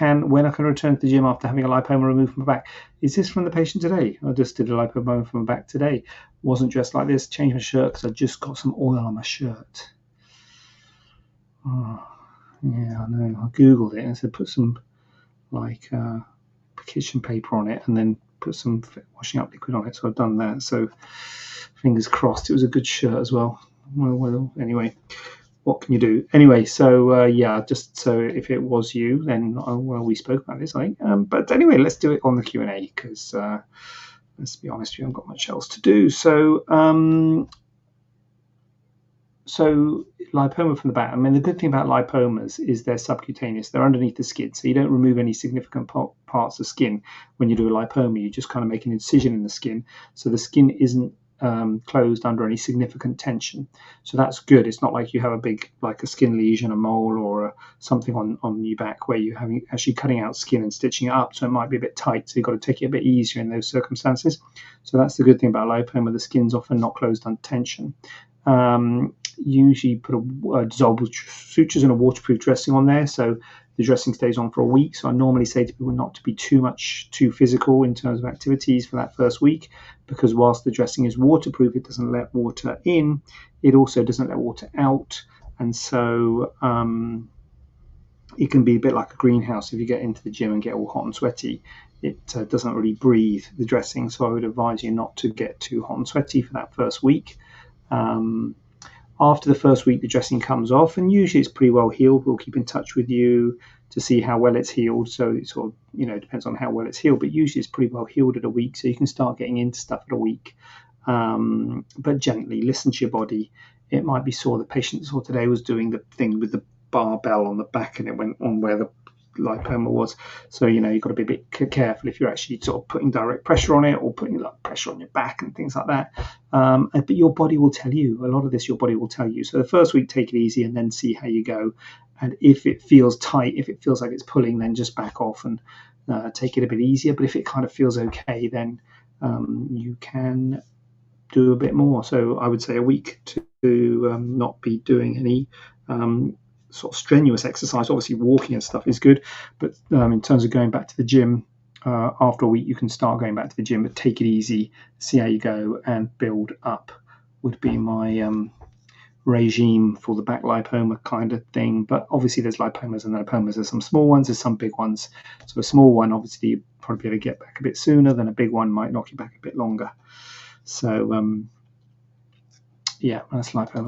when I can return to the gym after having a lipoma removed from my back. Is this from the patient today? I just did a lipoma from my back today. Wasn't dressed like this. Changed my shirt because I just got some oil on my shirt. Oh, yeah, I know. I googled it and it said put some like kitchen paper on it and then put some washing up liquid on it. So I've done that. So fingers crossed. It was a good shirt as well. Well, anyway, what can you do? Anyway, so yeah, just so if it was you, then well, we spoke about this, I think. But anyway, let's do it on the Q&A because let's be honest, we haven't got much else to do. So lipoma from the back. I mean, the good thing about lipomas is they're subcutaneous. They're underneath the skin, so you don't remove any significant parts of skin when you do a lipoma. You just kind of make an incision in the skin, so the skin isn't closed under any significant tension. So that's good. It's not like you have a big, like a skin lesion, a mole, or something on your back where you're actually cutting out skin and stitching it up. So it might be a bit tight. So you've got to take it a bit easier in those circumstances. So that's the good thing about lipoma. The skin's often not closed under tension. Usually put a dissolvable sutures and a waterproof dressing on there, so the dressing stays on for a week. So I normally say to people not to be too physical in terms of activities for that first week, because whilst the dressing is waterproof, it doesn't let water in, it also doesn't let water out, and so it can be a bit like a greenhouse. If you get into the gym and get all hot and sweaty, it doesn't really breathe, the dressing. So I would advise you not to get too hot and sweaty for that first week. After the first week, the dressing comes off, and usually it's pretty well healed. We'll keep in touch with you to see how well it's healed. So it sort of, it depends on how well it's healed, but usually it's pretty well healed at a week. So you can start getting into stuff at a week, but gently listen to your body. It might be sore. The patient saw today was doing the thing with the barbell on the back, and it went on where the lipoma was. So you've got to be a bit careful if you're actually sort of putting direct pressure on it or putting like pressure on your back and things like that. But your body will tell you a lot of this. Your body will tell you. So the first week, take it easy and then see how you go. And if it feels tight, if it feels like it's pulling, then just back off and take it a bit easier. But if it kind of feels okay, then you can do a bit more. So I would say a week to not be doing any sort of strenuous exercise. Obviously walking and stuff is good, but in terms of going back to the gym, after a week you can start going back to the gym, but take it easy, see how you go, and build up would be my regime for the back lipoma kind of thing. But obviously there's lipomas and lipomas. There's some small ones, there's some big ones. So a small one, obviously you probably be able to get back a bit sooner than a big one might knock you back a bit longer. So yeah, that's lipoma.